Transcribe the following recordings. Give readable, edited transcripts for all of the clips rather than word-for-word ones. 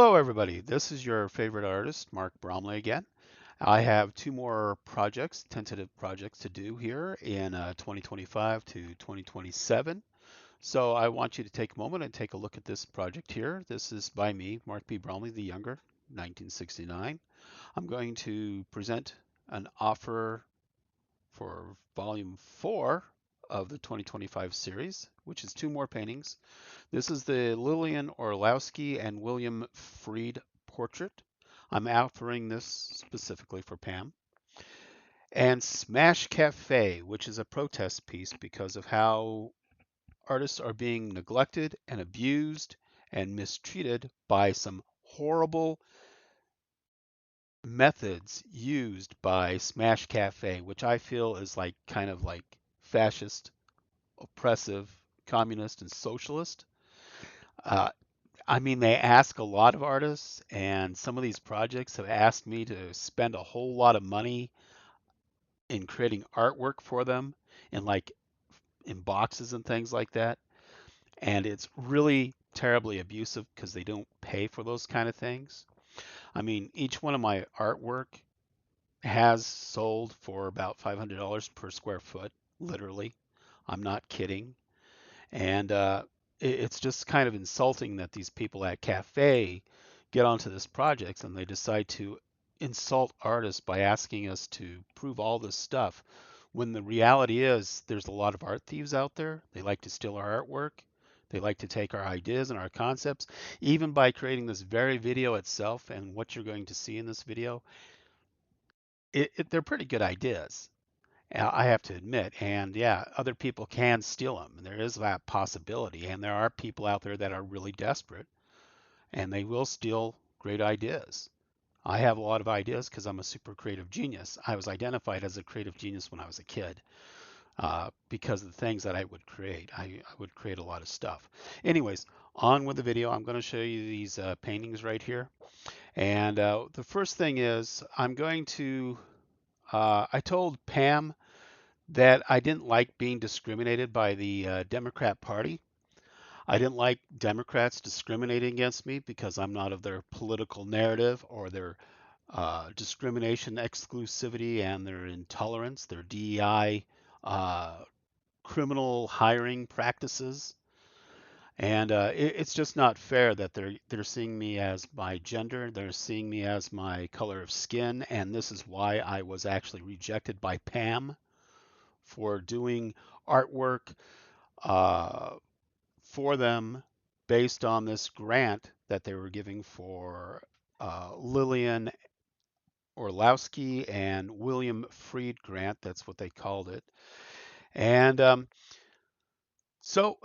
Hello, everybody. This is your favorite artist, Mark Bromley again. I have two more projects, tentative projects to do here in 2025 to 2027. So I want you to take a moment and take a look at this project here. This is by me, Mark B. Bromley the Younger, 1969. I'm going to present an offer for volume 4 of the 2025 series, which is two more paintings. This is the Lillian Orlowsky and William Fried portrait. I'm offering this specifically for Pam. And Smash Cafe, which is a protest piece because of how artists are being neglected and abused and mistreated by some horrible methods used by Smash Cafe, which I feel is like kind of like fascist, oppressive, communist, and socialist. Uh, I mean, they ask a lot of artists, and some of these projects have asked me to spend a whole lot of money in creating artwork for them in like in boxes and things like that. And it's really terribly abusive because they don't pay for those kind of things. I mean, each one of my artwork has sold for about $500 per square foot, literally. I'm not kidding. And it's just kind of insulting that these people at CaFE get onto this project and they decide to insult artists by asking us to prove all this stuff when the reality is there's a lot of art thieves out there. They like to steal our artwork. They like to take our ideas and our concepts, even by creating this very video itself. And what you're going to see in this video, they're pretty good ideas. I have to admit. And yeah, other people can steal them. And there is that possibility. And there are people out there that are really desperate and they will steal great ideas. I have a lot of ideas because I'm a super creative genius. I was identified as a creative genius when I was a kid because of the things that I would create. I would create a lot of stuff. Anyways, on with the video. I'm going to show you these paintings right here. And the first thing is I told Pam that I didn't like being discriminated by the Democrat Party. I didn't like Democrats discriminating against me because I'm not of their political narrative or their discrimination, exclusivity, and their intolerance, their DEI criminal hiring practices. And it's just not fair that they're seeing me as my gender, they're seeing me as my color of skin, and this is why I was actually rejected by Pam for doing artwork uh, for them based on this grant that they were giving for Lillian Orlowsky and William Fried grant. That's what they called it. And so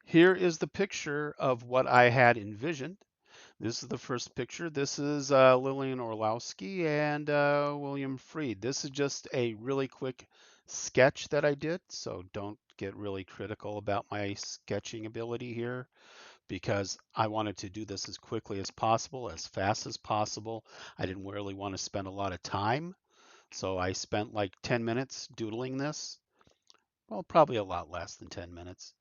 here is the picture of what I had envisioned. This is the first picture. This is Lillian Orlowsky and William Fried. This is just a really quick sketch that I did, so don't get really critical about my sketching ability here because I wanted to do this as quickly as possible, as fast as possible. I didn't really want to spend a lot of time, so I spent like 10 minutes doodling this. Well, probably a lot less than 10 minutes.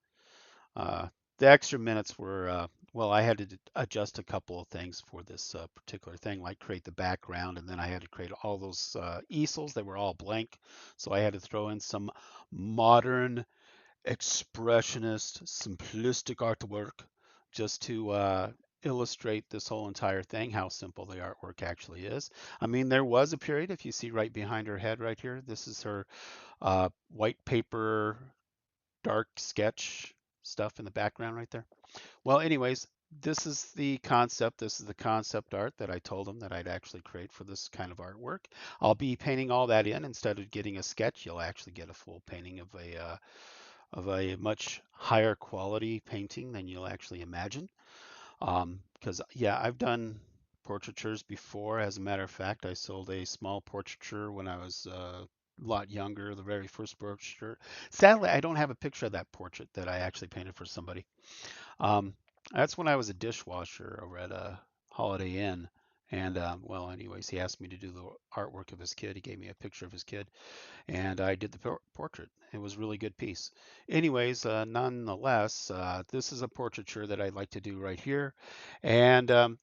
Uh, the extra minutes were, well, I had to adjust a couple of things for this particular thing, like create the background, and then I had to create all those easels. They were all blank, so I had to throw in some modern, expressionist, simplistic artwork just to illustrate this whole entire thing, how simple the artwork actually is. I mean, there was a period, if you see right behind her head right here, this is her white paper dark sketch stuff in the background right there. Well, anyways, this is the concept. This is the concept art that I told them that I'd actually create for this kind of artwork. I'll be painting all that in instead of getting a sketch. You'll actually get a full painting of a much higher quality painting than you'll actually imagine. Because yeah, I've done portraitures before. As a matter of fact, I sold a small portraiture when I was lot younger, the very first portraiture. Sadly, I don't have a picture of that portrait that I actually painted for somebody. Um, that's when I was a dishwasher over at a Holiday Inn, And well, anyways, he asked me to do the artwork of his kid. He gave me a picture of his kid, and I did the portrait. It was a really good piece. Anyways, nonetheless, this is a portraiture that I'd like to do right here, and I'm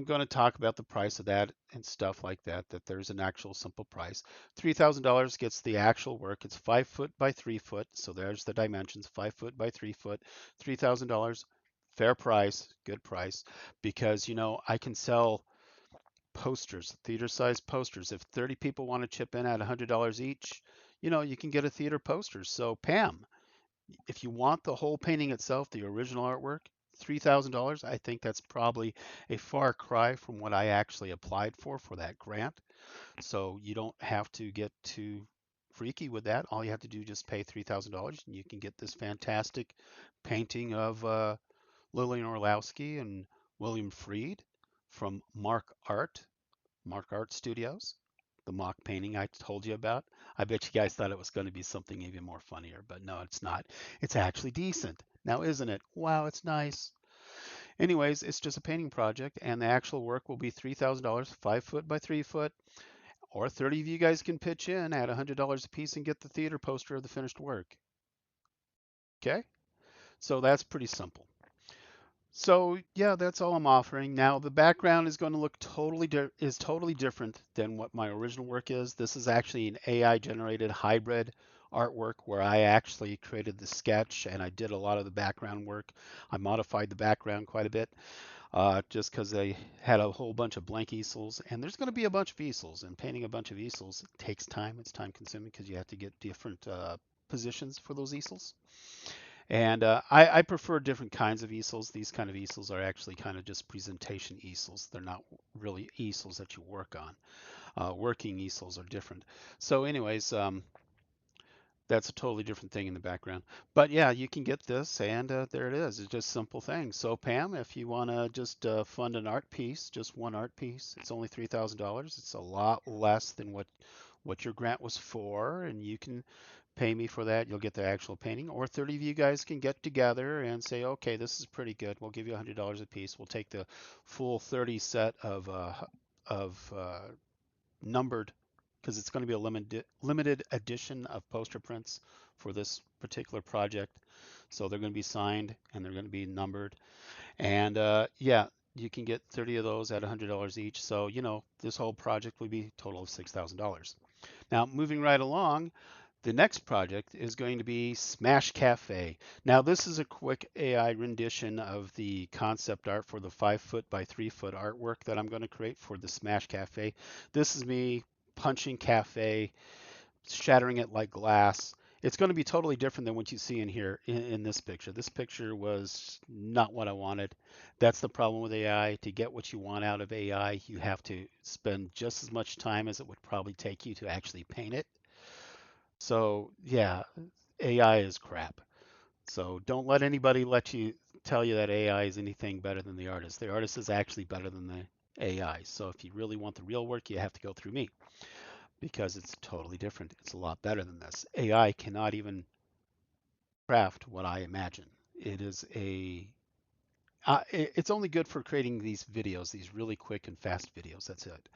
going to talk about the price of that and stuff like that. That there's an actual simple price. $3,000 gets the actual work. It's 5 foot by 3 foot, so there's the dimensions: 5 foot by 3 foot. $3,000, fair price, good price, because I can sell posters, theater sized posters. If 30 people want to chip in at $100 each, you can get a theater poster. So, Pam, if you want the whole painting itself, the original artwork, $3,000, I think that's probably a far cry from what I actually applied for that grant. So, you don't have to get too freaky with that. All you have to do is just pay $3,000 and you can get this fantastic painting of Lillian Orlowsky and William Freed from Mark Art Studios, the mock painting I told you about. I bet you guys thought it was going to be something even more funnier, but no, it's not. It's actually decent. Now, isn't it? Wow, it's nice. Anyways, it's just a painting project, and the actual work will be $3,000, 5 foot by 3 foot, or 30 of you guys can pitch in at $100 a piece and get the theater poster of the finished work. Okay? So that's pretty simple. So yeah, that's all I'm offering. Now the background is going to look totally different than what my original work is. This is actually an AI generated hybrid artwork where I actually created the sketch and I did a lot of the background work. I modified the background quite a bit just because they had a whole bunch of blank easels, and there's going to be a bunch of easels. And painting a bunch of easels takes time. It's time consuming because you have to get different positions for those easels. And I prefer different kinds of easels. These kind of easels are actually kind of just presentation easels. They're not really easels that you work on. Working easels are different. So, anyways, that's a totally different thing in the background. But yeah, you can get this, and there it is. It's just simple things. So, Pam, if you want to just fund an art piece, just one art piece, it's only $3,000. It's a lot less than what your grant was for, and you can pay me for that. You'll get the actual painting, or 30 of you guys can get together and say, okay, this is pretty good. We'll give you $100 a piece. We'll take the full 30 set of numbered, because it's going to be a limited edition of poster prints for this particular project. So they're going to be signed and they're going to be numbered. And yeah, you can get 30 of those at $100 each. So, this whole project would be a total of $6,000. Now, moving right along, the next project is going to be Smash Cafe. Now, this is a quick AI rendition of the concept art for the 5 foot by 3 foot artwork that I'm going to create for the Smash Cafe. This is me punching cafe, shattering it like glass. It's going to be totally different than what you see in here in this picture. This picture was not what I wanted. That's the problem with AI. To get what you want out of AI, you have to spend just as much time as it would probably take you to actually paint it. So yeah, AI is crap. So don't let anybody let you tell you that AI is anything better than the artist. The artist is actually better than the AI. So if you really want the real work, you have to go through me because it's totally different. It's a lot better than this. AI cannot even craft what I imagine. It is it's only good for creating these videos, these really quick and fast videos. That's it.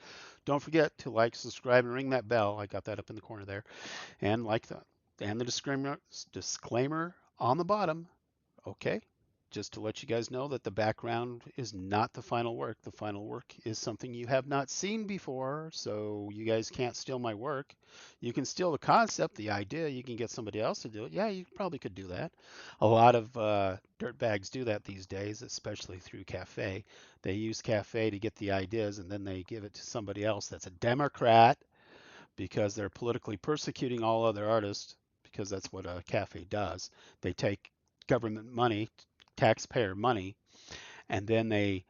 Don't forget to like, subscribe, and ring that bell. I got that up in the corner there. And like the disclaimer on the bottom. Okay, just to let you guys know that the background is not the final work. The final work is something you have not seen before, so you guys can't steal my work. You can steal the concept, the idea. You can get somebody else to do it. Yeah, you probably could do that. A lot of dirtbags do that these days, especially through CaFE. They use CaFE to get the ideas, and then they give it to somebody else that's a Democrat because they're politically persecuting all other artists, because that's what a CaFE does. They take government money, taxpayer money, and then they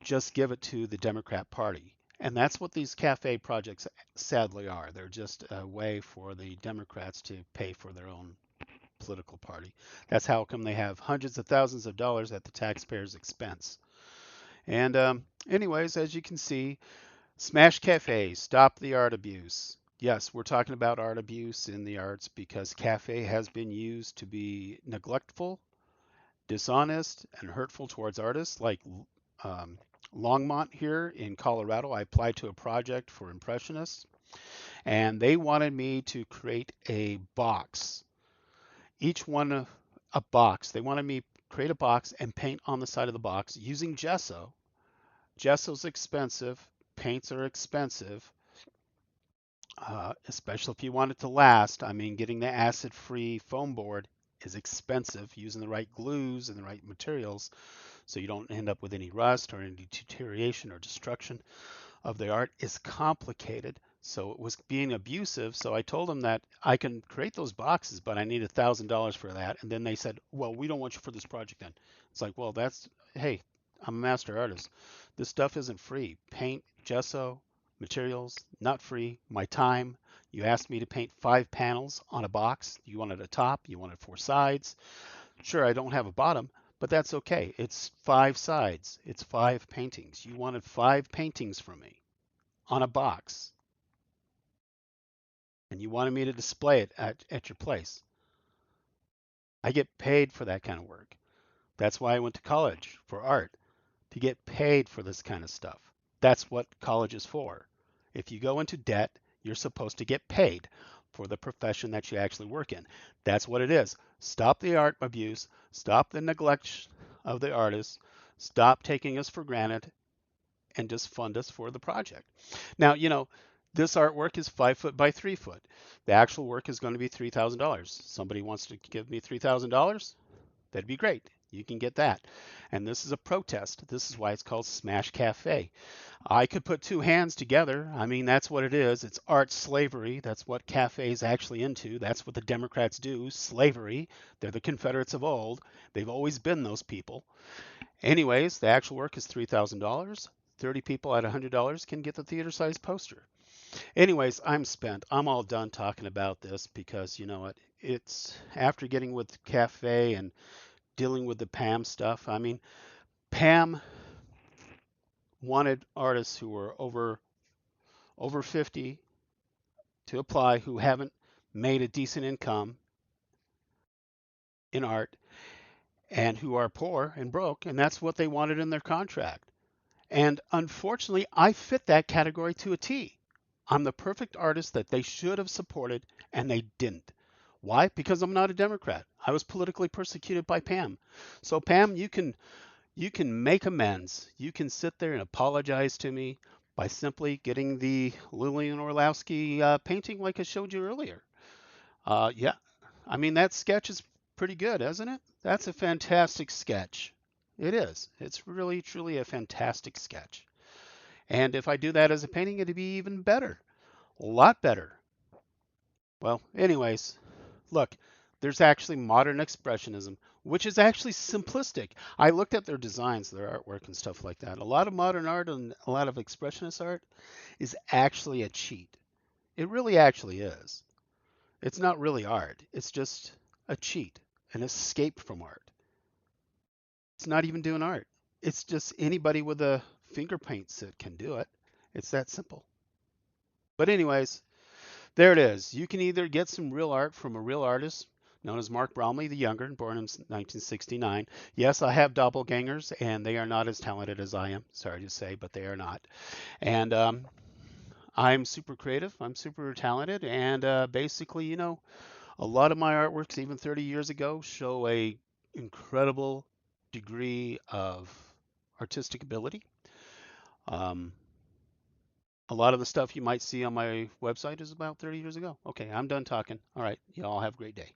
just give it to the Democrat Party. And that's what these CaFE projects sadly are. They're just a way for the Democrats to pay for their own political party. That's how come they have hundreds of thousands of dollars at the taxpayers' expense. And anyways, as you can see, Smash Cafe, stop the art abuse. Yes, we're talking about art abuse in the arts because CaFE has been used to be neglectful, dishonest, and hurtful towards artists like um, Longmont here in Colorado. I applied to a project for Impressionists, and they wanted me to create a box. Each one a box. They wanted me to create a box and paint on the side of the box using gesso. Gesso's expensive, paints are expensive, especially if you want it to last. I mean, getting the acid-free foam board is expensive, using the right glues and the right materials so you don't end up with any rust or any deterioration or destruction of the art is complicated. So it was being abusive. So I told them that I can create those boxes, but I need $1,000 for that. And then they said, well, we don't want you for this project then. It's like, well, hey, I'm a master artist. This stuff isn't free. Paint, gesso, materials, not free. My time. You asked me to paint 5 panels on a box. You wanted a top, you wanted 4 sides. Sure, I don't have a bottom, but that's okay. It's 5 sides. It's 5 paintings. You wanted 5 paintings from me on a box, and you wanted me to display it at your place. I get paid for that kind of work. That's why I went to college for art, to get paid for this kind of stuff. That's what college is for. If you go into debt, you're supposed to get paid for the profession that you actually work in. That's what it is. Stop the art abuse, stop the neglect of the artists, stop taking us for granted, and just fund us for the project. Now, this artwork is 5 foot by 3 foot. The actual work is going to be $3,000. Somebody wants to give me $3,000? That'd be great. You can get that. And this is a protest. This is why it's called Smash Cafe. I could put two hands together. I mean, that's what it is. It's art slavery. That's what CaFE is actually into. That's what the Democrats do, slavery. They're the Confederates of old. They've always been those people. Anyways, the actual work is $3,000. 30 people at $100 can get the theater-sized poster. Anyways, I'm spent. I'm all done talking about this because you know what? It's after getting with CaFE and dealing with the Pam stuff. I mean, Pam wanted artists who were over 50 to apply who haven't made a decent income in art and who are poor and broke, and that's what they wanted in their contract. And unfortunately, I fit that category to a T. I'm the perfect artist that they should have supported, and they didn't. Why? Because I'm not a Democrat. I was politically persecuted by Pam. So Pam, you can make amends. You can sit there and apologize to me by simply getting the Lillian Orlowsky painting like I showed you earlier. Yeah, I mean that sketch is pretty good, isn't it? That's a fantastic sketch. It is. It's really, truly a fantastic sketch. And if I do that as a painting, it'd be even better. A lot better. Well, anyways, look, there's actually modern expressionism, which is actually simplistic. I looked at their designs, their artwork, and stuff like that. A lot of modern art and a lot of expressionist art is actually a cheat. It really actually is. It's not really art, it's just a cheat, an escape from art. It's not even doing art. It's just anybody with a finger paint set can do it. It's that simple. But, anyways, there it is. You can either get some real art from a real artist known as Mark Bromley the Younger, born in 1969. Yes, I have doppelgangers, and they are not as talented as I am. Sorry to say, but they are not. And I'm super creative. I'm super talented, and basically, a lot of my artworks, even 30 years ago, show a incredible degree of artistic ability. Um, a lot of the stuff you might see on my website is about 30 years ago. Okay, I'm done talking. All right, y'all have a great day.